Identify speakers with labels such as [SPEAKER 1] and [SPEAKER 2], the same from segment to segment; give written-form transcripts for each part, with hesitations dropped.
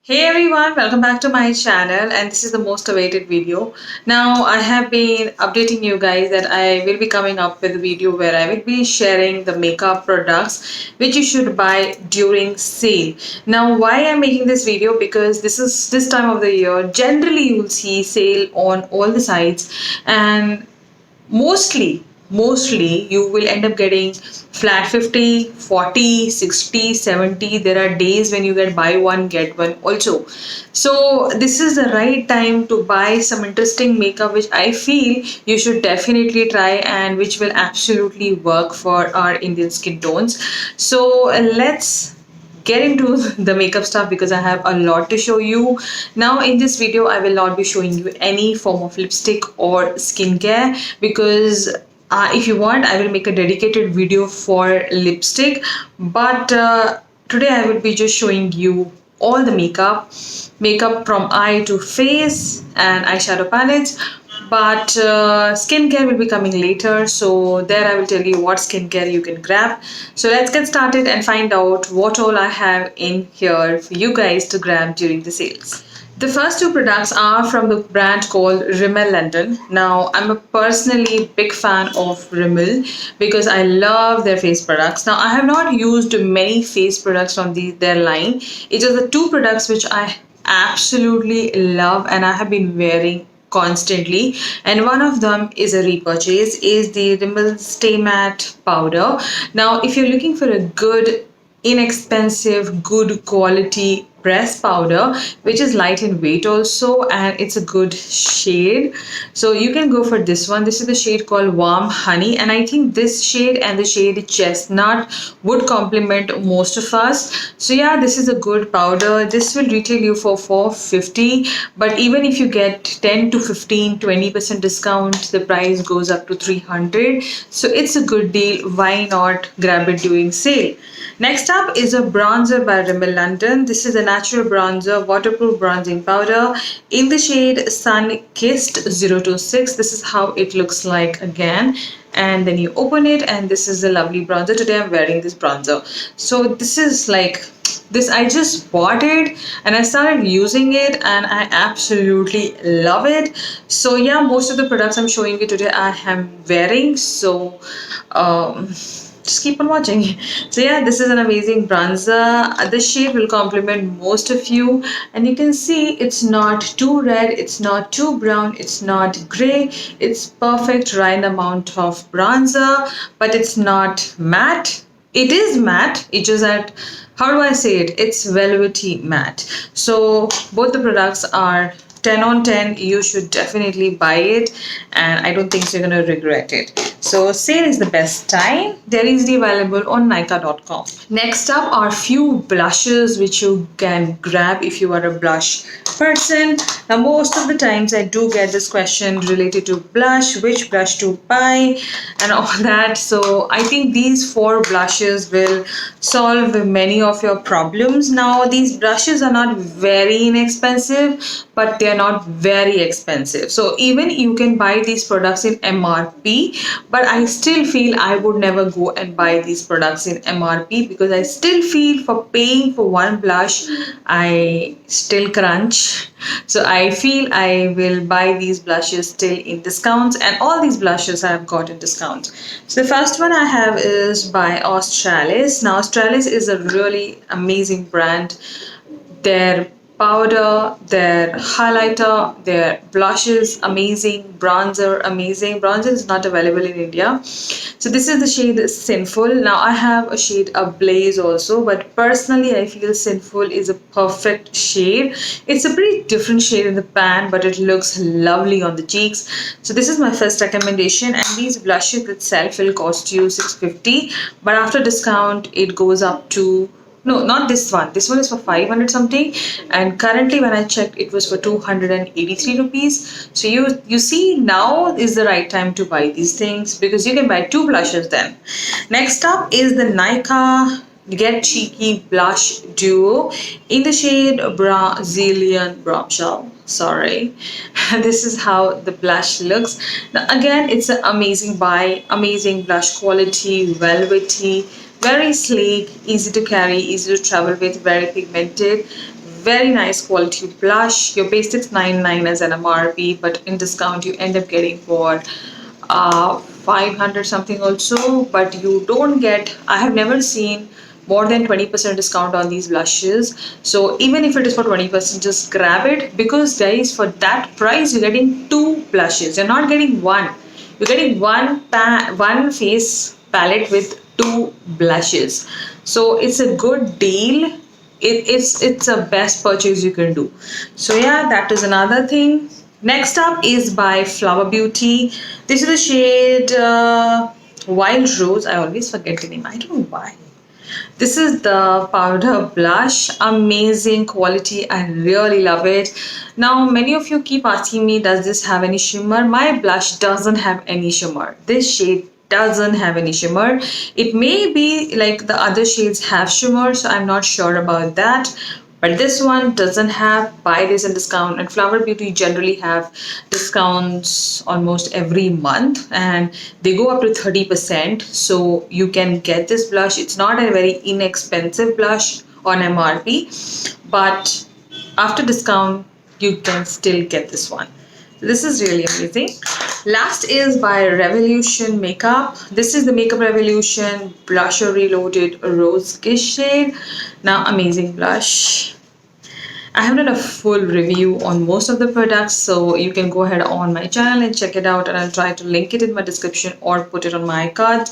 [SPEAKER 1] Hey everyone, welcome back to my channel, and this is the most awaited video. Now I have been updating you guys that I will be coming up with a video where I will be sharing the makeup products which you should buy during sale. Now why I'm making this video, because this is this time of the year generally you will see sale on all the sites, and mostly you will end up getting flat 50, 40, 60, 70. There are days when you get buy one get one also. So this is the right time to buy some interesting makeup which I feel you should definitely try and which will absolutely work for our Indian skin tones. So let's get into the makeup stuff because I have a lot to show you. Now in this video I will not be showing you any form of lipstick or skincare, because if you want I will make a dedicated video for lipstick, but today I will be just showing you all the makeup from eye to face and eyeshadow palettes. But skincare will be coming later, so there I will tell you what skincare you can grab. So let's get started and find out what all I have in here for you guys to grab during the sales. The first two products are from the brand called Rimmel London. Now, I'm a personally big fan of Rimmel because I love their face products. Now, I have not used many face products from their line. It is the two products which I absolutely love and I have been wearing constantly, and one of them is a repurchase, is the Rimmel Stay Matte powder. Now if you're looking for a good, inexpensive, good quality press powder which is light in weight also and it's a good shade, so you can go for this one. This is the shade called Warm Honey, and I think this shade and the shade Chestnut would complement most of us. So yeah, this is a good powder. This will retail you for 450, but even if you get 10 to 15, 20% discount, the price goes up to 300. So it's a good deal. Why not grab it during sale? Next up is a bronzer by Rimmel London. This is a natural bronzer, waterproof bronzing powder in the shade Sun Kissed 026. This is how it looks like again. And then you open it, and this is a lovely bronzer. Today I'm wearing this bronzer. So this is like this, I just bought it and I started using it and I absolutely love it. So yeah, most of the products I'm showing you today I am wearing. So just keep on watching. So yeah, this is an amazing bronzer. The shade will complement most of you, and you can see it's not too red, it's not too brown, it's not gray. It's perfect right amount of bronzer, but it's not matte. It is matte, it's just that, how do I say it, it's velvety matte. So both the products are 10 on 10. You should definitely buy it, and I don't think you're going to regret it. So sale is the best time. They're easily available on Nykaa.com. Next up are few blushes which you can grab if you are a blush person. Now most of the times I do get this question related to blush, which blush to buy and all that. So I think these four blushes will solve many of your problems. Now these brushes are not very inexpensive, but they are not very expensive. So even you can buy these products in MRP, but I still feel I would never go and buy these products in MRP because I still feel for paying for one blush, I still crunch. So I feel I will buy these blushes still in discounts, and all these blushes I have got in discounts. So the first one I have is by Australis. Now Australis is a really amazing brand. Their powder, their highlighter, their blushes, amazing. Bronzer, amazing. Bronzer is not available in India. So this is the shade Sinful. Now I have a shade Ablaze also, but personally I feel Sinful is a perfect shade. It's a pretty different shade in the pan, but it looks lovely on the cheeks. So this is my first recommendation, and these blushes itself will cost you 650, but after discount it goes up to, no, not this one. This one is for 500 something, and currently when I checked, it was for 283 rupees. So you see, now is the right time to buy these things because you can buy two blushes then. Next up is the Nykaa Get Cheeky Blush Duo in the shade Brazilian Bombshell. Sorry. This is how the blush looks. Now again, it's an amazing buy, amazing blush quality, velvety, very sleek, easy to carry, easy to travel with, very pigmented, Very nice quality blush. You pay 699 as an MRP, but in discount you end up getting for 500 something also. But you don't get, I have never seen more than 20% discount on these blushes. So even if it is for 20%, just grab it, because guys, for that price you're getting two blushes, you're not getting one. You're getting one face palette with two blushes. So it's a good deal. It's a best purchase you can do. So yeah, that is another thing. Next up is by Flower Beauty. This is the shade Wild Rose. I always forget the name, I don't know why. This is the powder blush. Amazing quality. I really love it. Now, many of you keep asking me, does this have any shimmer? My blush doesn't have any shimmer. This shade doesn't have any shimmer. It may be like the other shades have shimmer, so I'm not sure about that. But this one doesn't have. Buy this in discount, and Flower Beauty generally have discounts almost every month, and they go up to 30%. So you can get this blush. It's not a very inexpensive blush on MRP, but after discount you can still get this one. This is really amazing. Last is by Revolution Makeup. This is the Makeup Revolution Blusher Reloaded Rose Kiss shade. Now, amazing blush. I have done a full review on most of the products, so you can go ahead on my channel and check it out, and I'll try to link it in my description or put it on my card.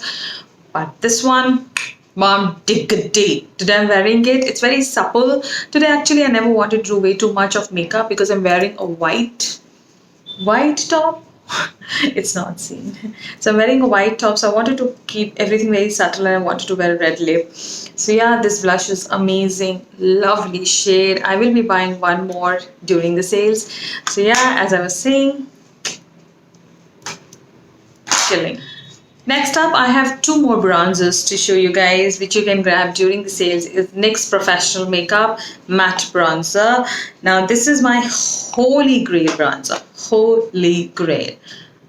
[SPEAKER 1] But this one, mom, dig a day. Today I'm wearing it. It's very supple. Today actually I never wanted to do way too much of makeup because I'm wearing a white top. It's not seen. So I'm wearing a white top, so I wanted to keep everything very subtle, and I wanted to wear a red lip. So yeah, this blush is amazing. Lovely shade. I will be buying one more during the sales. So yeah, as I was saying, killing. Next up, I have two more bronzers to show you guys, which you can grab during the sales. Is NYX Professional Makeup Matte Bronzer. Now, this is my holy grail bronzer. Holy grail.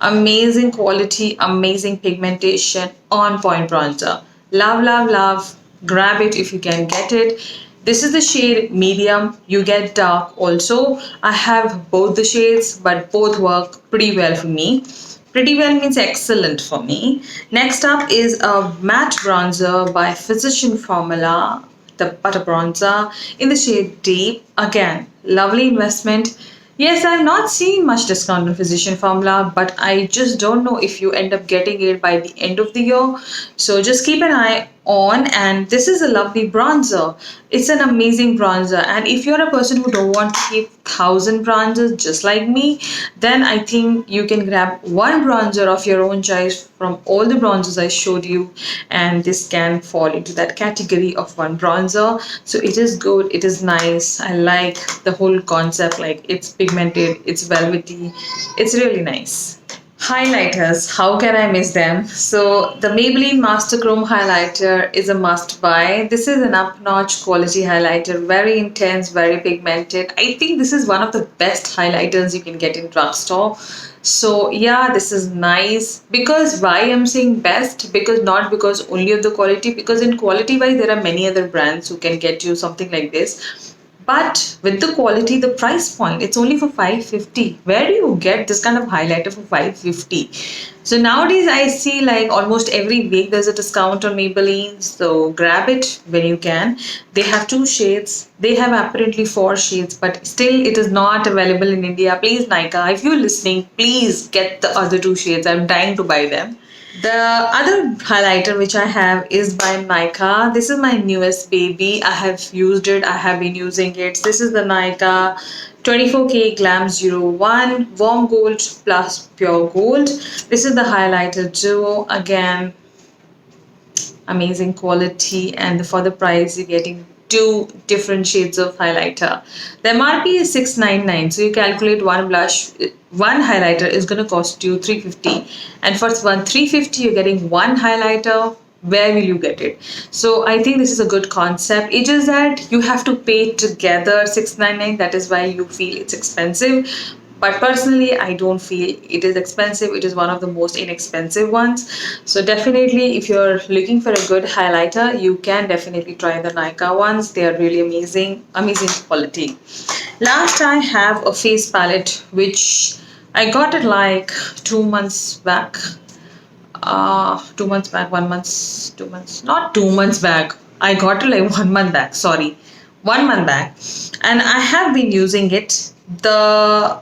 [SPEAKER 1] Amazing quality, amazing pigmentation, on point bronzer. Love, love, love. Grab it if you can get it. This is the shade medium. You get dark also. I have both the shades, but both work pretty well for me. Pretty well means excellent for me. Next up is a matte bronzer by Physician Formula, the butter bronzer in the shade Deep. Again, lovely investment. Yes, I've not seen much discount on Physician Formula, but I just don't know if you end up getting it by the end of the year. So just keep an eye on. And this is a lovely bronzer. It's an amazing bronzer. And if you're a person who don't want to keep 1,000 bronzers just like me, then I think you can grab one bronzer of your own choice from all the bronzers I showed you, and this can fall into that category of one bronzer. So it is good, it is nice. I like the whole concept, like it's pigmented, it's velvety, it's really nice. Highlighters, how can I miss them? So the Maybelline Master Chrome highlighter is a must buy. This is an up-notch quality highlighter, very intense, very pigmented. I think this is one of the best highlighters you can get in drugstore. So yeah, this is nice. Because why I'm saying best? Because not because only of the quality, because in quality wise there are many other brands who can get you something like this. But with the quality, the price point, it's only for 550. Where do you get this kind of highlighter for 550? So nowadays I see like almost every week there's a discount on Maybelline. So grab it when you can. They have two shades. They have apparently four shades, but still it is not available in India. Please, Nykaa, if you're listening, please get the other two shades. I'm dying to buy them. The other highlighter which I have is by Nykaa. This is my newest baby. I have used it. I have been using it. This is the Nykaa 24K Glam 01 Warm Gold plus Pure Gold. This is the highlighter duo. Again, amazing quality, and for the price you're getting two different shades of highlighter. The MRP is 699, so you calculate one blush, one highlighter is going to cost you 350, and for one 350 you're getting one highlighter. Where will you get it? So I think this is a good concept. It's just that you have to pay together 699. That is why you feel it's expensive. but personally I don't feel it is expensive. It is one of the most inexpensive ones. So definitely, if you're looking for a good highlighter, you can definitely try the Nykaa ones. They are really amazing quality. Last, I have a face palette which I got it like 2 months back. 2 months back, 1 month, 2 months, not 2 months back. I got it like 1 month back, sorry. 1 month back. And I have been using it. The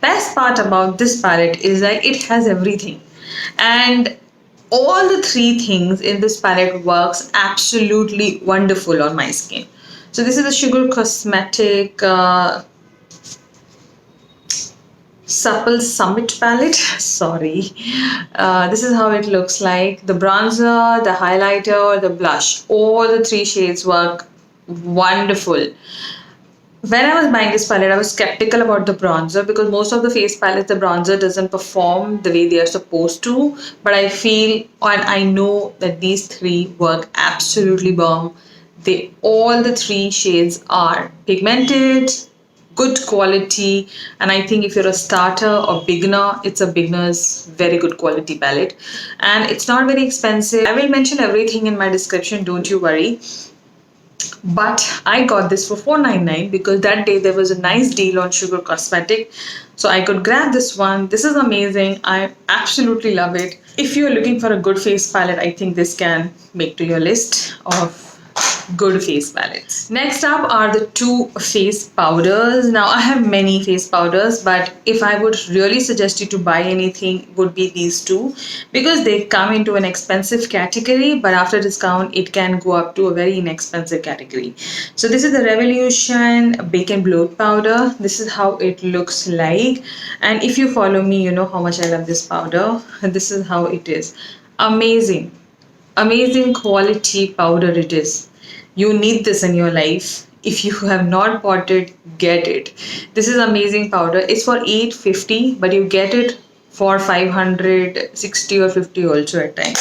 [SPEAKER 1] best part about this palette is that it has everything. And all the three things in this palette works absolutely wonderful on my skin. So this is the Sugar Cosmetic Supple Summit palette. Sorry. This is how it looks like. The bronzer, the highlighter, the blush. All the three shades work wonderful. When I was buying this palette, I was skeptical about the bronzer because most of the face palettes, the bronzer doesn't perform the way they are supposed to. But I feel and I know that these three work absolutely bomb. They all the three shades are pigmented, good quality, and I think if you're a starter or beginner, it's a beginner's very good quality palette. And it's not very expensive. I will mention everything in my description, don't you worry. But I got this for 499 because that day there was a nice deal on Sugar Cosmetic. So I could grab this one. This is amazing. I absolutely love it. If you're looking for a good face palette, I think this can make to your list of good face palettes. Next up are the two face powders. Now I have many face powders, but if I would really suggest you to buy anything, would be these two because they come into an expensive category, but after discount it can go up to a very inexpensive category. So this is the Revolution Bake and Bloat powder. This is how it looks like, and if you follow me, you know how much I love this powder. This is how it is. Amazing quality powder it is. You need this in your life. If you have not bought it, get it. This is amazing powder. It's for 850, but you get it for 560 or 50 also at times.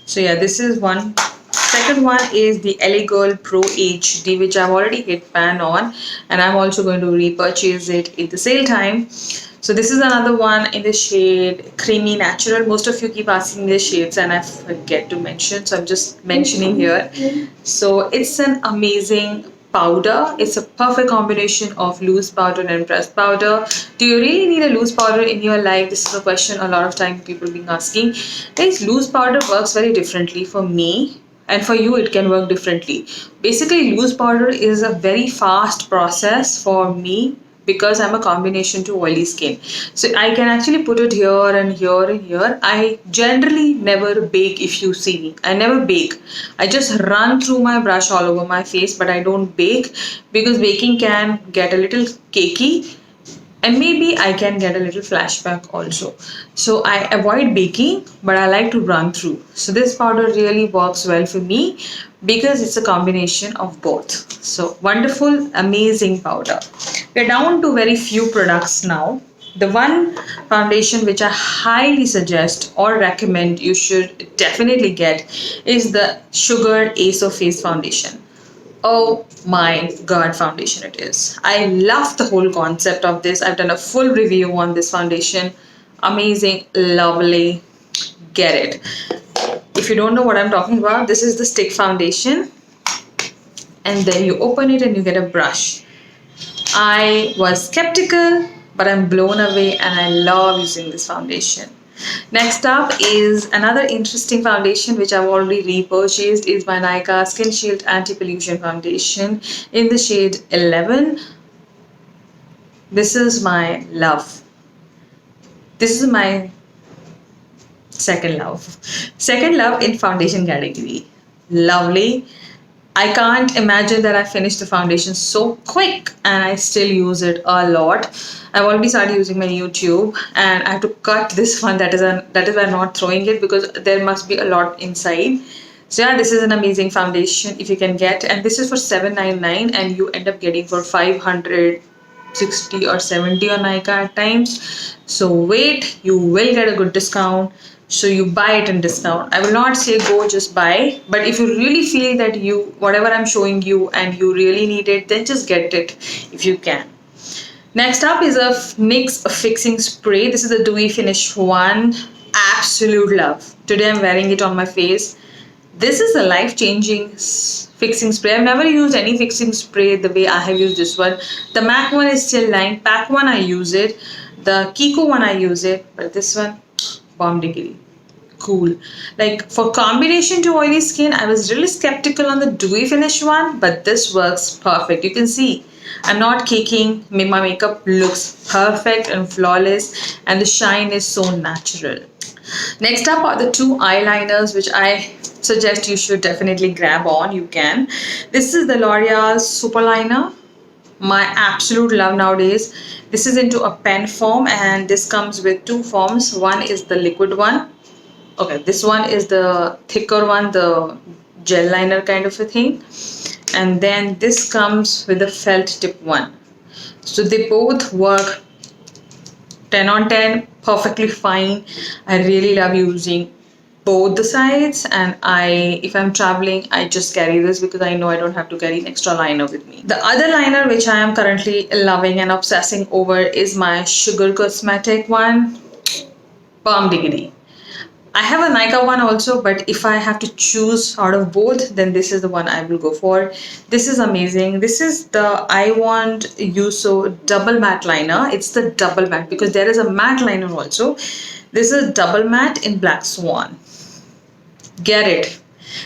[SPEAKER 1] So yeah, this is one. Second one is the l.a.girl Pro HD, which I've already hit pan on, and I'm also going to repurchase it in the sale time. So this is another one in the shade Creamy Natural. Most of you keep asking me the shades and I forget to mention, so I'm just mentioning here. So it's an amazing powder. It's a perfect combination of loose powder and pressed powder. Do you really need a loose powder in your life? This is a question a lot of time people being asking. Guys, loose powder works very differently for me, and for you it can work differently. Basically, loose powder is a very fast process for me because I'm a combination to oily skin. So I can actually put it here and here and here. I generally never bake. If you see me, I never bake. I just run through my brush all over my face, but I don't bake because baking can get a little cakey and maybe I can get a little flashback also. So I avoid baking, but I like to run through. So this powder really works well for me because it's a combination of both. So wonderful, amazing powder. We're down to very few products now. The one foundation which I highly suggest or recommend you should definitely get is the Sugar Ace of Face Foundation. Oh my god, foundation it is. I love the whole concept of this. I've done a full review on this foundation. Amazing, lovely. Get it. If you don't know what I'm talking about, this is the stick foundation. And then you open it and you get a brush. I was skeptical, but I'm blown away and I love using this foundation. Next up is another interesting foundation which I've already repurchased is my Nykaa Skin Shield Anti-Pollution Foundation in the shade 11. This is my love. This is my second love. Second love in foundation category. Lovely. I can't imagine that I finished the foundation so quick and I still use it a lot. I've already started using my YouTube and I have to cut this one. That is why I'm not throwing it because there must be a lot inside. So yeah, this is an amazing foundation if you can get, and this is for $7.99 and you end up getting for 560 or 70 on Nykaa at times. So wait, you will get a good discount. So you buy it in discount. I will not say go just buy, but if you really feel that you whatever I'm showing you and you really need it, then just get it if you can. Next up is a NYX fixing spray. This is the dewy finish one. Absolute love. Today I'm wearing it on my face. This is a life-changing fixing spray. I've never used any fixing spray the way I have used this one. The MAC one is still lying. PAC one I use it. The Kiko one I use it. But this one, bomb diggity. Cool. Like for combination to oily skin, I was really skeptical on the dewy finish one, but this works perfect. You can see I'm not caking. My makeup looks perfect and flawless, and the shine is so natural. Next up are the two eyeliners, which I suggest you should definitely grab on. You can. This is the L'Oreal Super Liner. My absolute love nowadays. This is into a pen form, and this comes with two forms. One is the liquid one. Okay, this one is the thicker one, the gel liner kind of a thing. And then this comes with the felt tip one. So they both work 10 on 10, perfectly fine. I really love using both the sides, and if I'm traveling, I just carry this because I know I don't have to carry an extra liner with me. The other liner which I am currently loving and obsessing over is my Sugar Cosmetic one. Palm diggity. I have a Nykaa one also, but if I have to choose out of both, then this is the one I will go for. This is amazing. This is the I Want You So double matte liner. It's the double matte because there is a matte liner also. This is double matte in Black Swan. Get it.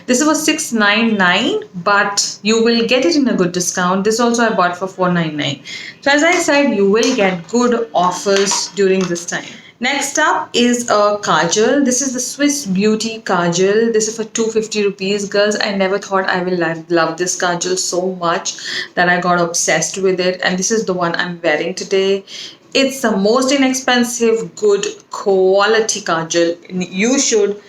[SPEAKER 1] This was $699, but you will get it in a good discount. This also I bought for $499. So as I said, you will get good offers during this time. Next up is a kajal. This is the Swiss Beauty kajal. This is for 250 rupees. Girls, I never thought I will love this kajal so much that I got obsessed with it. And this is the one I'm wearing today. It's the most inexpensive, good quality kajal. You should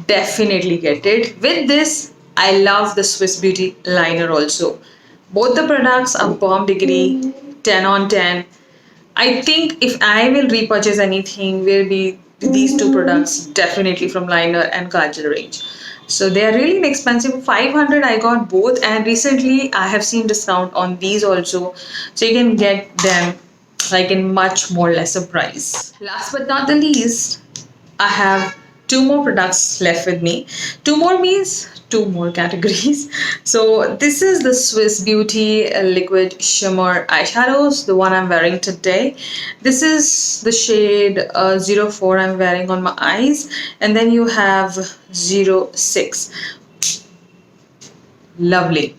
[SPEAKER 1] definitely get it. With this, I love the Swiss Beauty liner also. Both the products are bomb degree, 10 on 10. I think if I will repurchase anything, will be these two products definitely from liner and kajal range. So they are really inexpensive. For 500 I got both, and recently I have seen discount on these also. So you can get them like in much more lesser price. Last but not the least, I have two more products left with me. Two more means two more categories. So this is the Swiss Beauty liquid shimmer eyeshadows, the one I'm wearing today. This is the shade 04 I'm wearing on my eyes, and then you have 06. Lovely,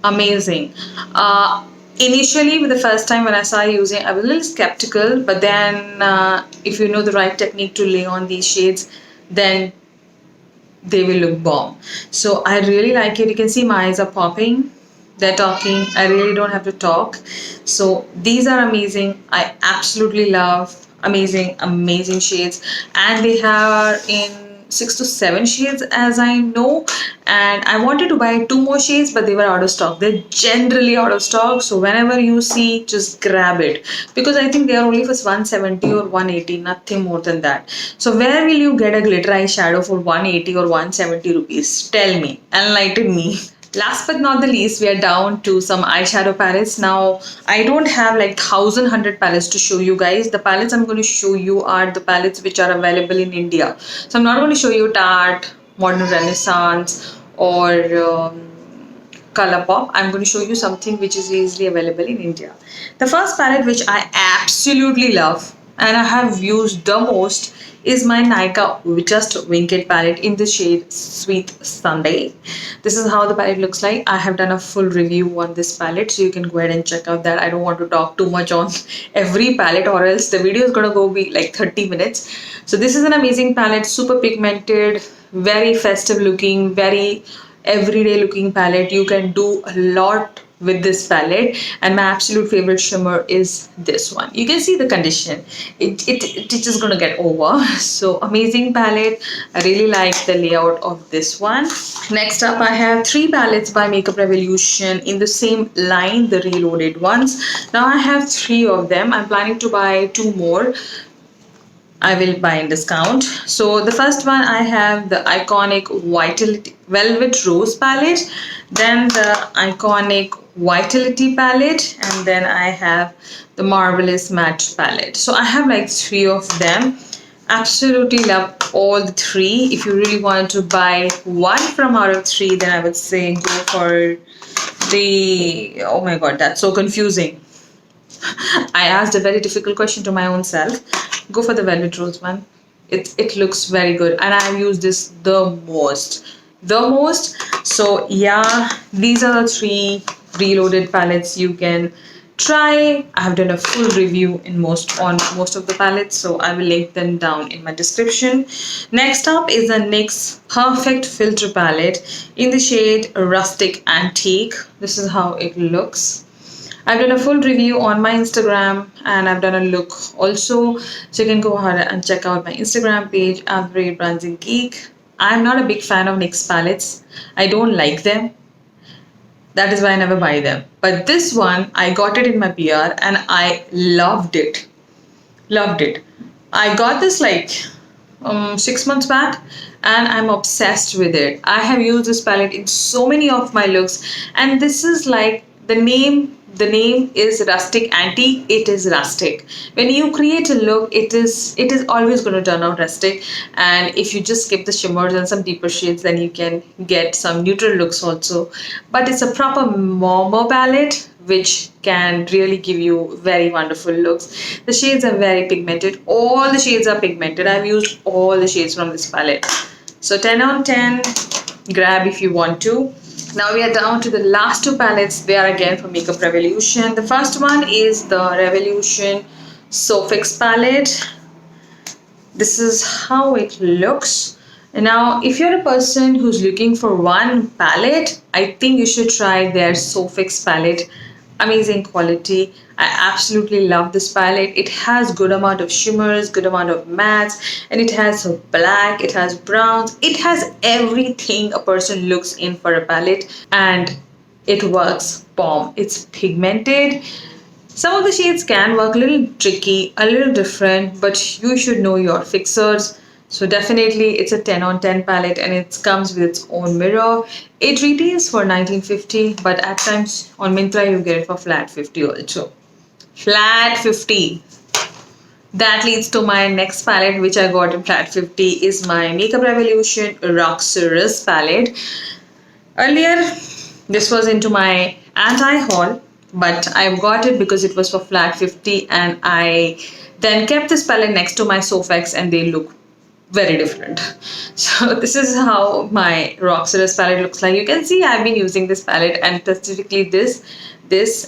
[SPEAKER 1] amazing. Initially, with the first time when I started using, I was a little skeptical, but then if you know the right technique to lay on these shades, then they will look bomb. So I really like it. You can see my eyes are popping. They're talking. I really don't have to talk. So these are amazing. I absolutely love amazing shades, and they are in 6 to 7 shades as I know. And I wanted to buy two more shades, but they were out of stock. They're generally out of stock, so whenever you see, just grab it, because I think they are only for 170 or 180, nothing more than that. So where will you get a glitter eyeshadow for 180 or 170 rupees? Tell me, enlighten me. Last but not the least, we are down to some eyeshadow palettes. Now, I don't have like 1,100 palettes to show you guys. The palettes I'm going to show you are the palettes which are available in India. So I'm not going to show you Tarte, Modern Renaissance, or Colourpop. I'm going to show you something which is easily available in India. The first palette which I absolutely love and I have used the most is my Nykaa Just Wink It palette in the shade Sweet Sunday. This is how the palette looks like. I have done a full review on this palette, so you can go ahead and check out that. I don't want to talk too much on every palette, or else the video is going to go be like 30 minutes. So this is an amazing palette, super pigmented, very festive looking, very everyday looking palette. You can do a lot with this palette, and my absolute favorite shimmer is this one. You can see the condition, it's just gonna get over. So amazing palette. I really like the layout of this one. Next up, I have three palettes by Makeup Revolution in the same line, the reloaded ones. Now I have three of them. I'm planning to buy two more. I will buy in discount. So the first one, I have the iconic Vitality Velvet Rose palette, then the iconic Vitality palette, and then I have the Marvelous Matte palette. So I have like three of them. Absolutely love all the three. If you really want to buy one from out of three, then I would say go for the, oh my god, that's so confusing. I asked a very difficult question to my own self. Go for the Velvet Rose one. It looks very good, and I have used this the most. So yeah, these are the three reloaded palettes you can try. I have done a full review on most of the palettes, so I will link them down in my description. Next up is the NYX Perfect Filter palette in the shade Rustic Antique. This is how it looks. I've done a full review on my Instagram, and I've done a look also. So you can go ahead and check out my Instagram page, @BrandsandGeek. I'm not a big fan of NYX palettes. I don't like them. That is why I never buy them. But this one, I got it in my PR and I loved it. Loved it. I got this like 6 months back, and I'm obsessed with it. I have used this palette in so many of my looks, and this is like the name is Rustic Antique. It is rustic. When you create a look, it is always going to turn out rustic. And if you just skip the shimmers and some deeper shades, then you can get some neutral looks also. But it's a proper Momo palette which can really give you very wonderful looks. The shades are very pigmented. All the shades are pigmented. I've used all the shades from this palette. So 10 on 10, grab if you want to. Now we are down to the last two palettes. They are again from Makeup Revolution. The first one is the Revolution Sofix palette. This is how it looks. Now, if you're a person who's looking for one palette, I think you should try their Sofix palette. Amazing quality. I absolutely love this palette. It has good amount of shimmers, good amount of mattes, and it has black, it has browns, it has everything a person looks in for a palette, and it works bomb. It's pigmented. Some of the shades can work a little tricky, a little different, but you should know your fixers. So definitely it's a 10 on 10 palette, and it comes with its own mirror. It retails for 1950, but at times on Myntra you get it for flat 50 also. Flat 50. That leads to my next palette which I got in flat 50 is my Makeup Revolution Roxorus palette. Earlier this was into my anti-haul, but I got it because it was for flat 50, and I then kept this palette next to my Sofx, and they look very different. So this is how my Roxorus palette looks like. You can see I've been using this palette, and specifically this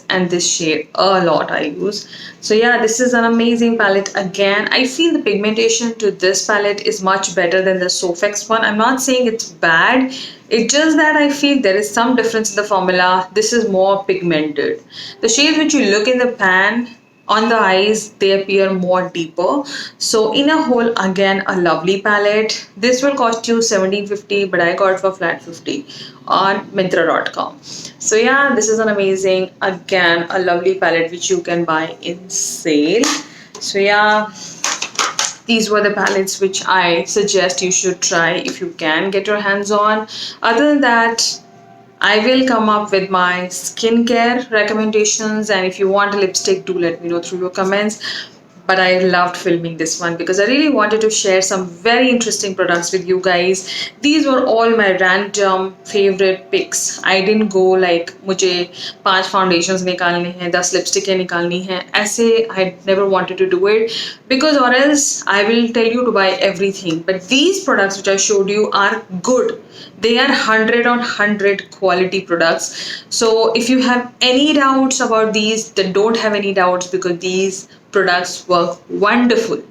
[SPEAKER 1] and this shade a lot I use. So yeah, this is an amazing palette. Again, I feel the pigmentation to this palette is much better than the Sofx one. I'm not saying it's bad, it's just that I feel there is some difference in the formula. This is more pigmented. The shades which you look in the pan on the eyes, they appear more deeper. So in a whole, again, a lovely palette. This will cost you 1750, but I got it for flat 50 on Myntra.com. So yeah, this is an amazing, again, a lovely palette which you can buy in sale. So yeah, these were the palettes which I suggest you should try if you can get your hands on. Other than that, I will come up with my skincare recommendations, and if you want a lipstick, do let me know through your comments. But I loved filming this one because I really wanted to share some very interesting products with you guys. These were all my random favorite picks. I didn't go like मुझे 5 foundations निकालने हैं, 10 lipstick निकालनी हैं. ऐसे I never wanted to do it, because or else I will tell you to buy everything. But these products which I showed you are good. They are 100 on 100 quality products. So if you have any doubts about these, then don't have any doubts, because these products work wonderful.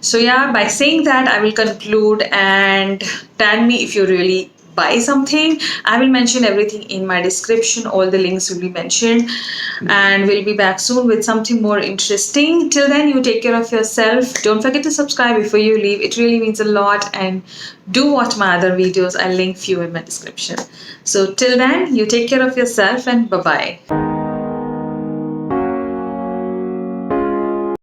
[SPEAKER 1] So yeah, by saying that, I will conclude, and tag me if you really buy something. I will mention everything in my description. All the links will be mentioned, and we'll be back soon with something more interesting. Till then, you take care of yourself. Don't forget to subscribe before you leave. It really means a lot. And do watch my other videos. I'll link few in my description. So till then, you take care of yourself, and bye bye.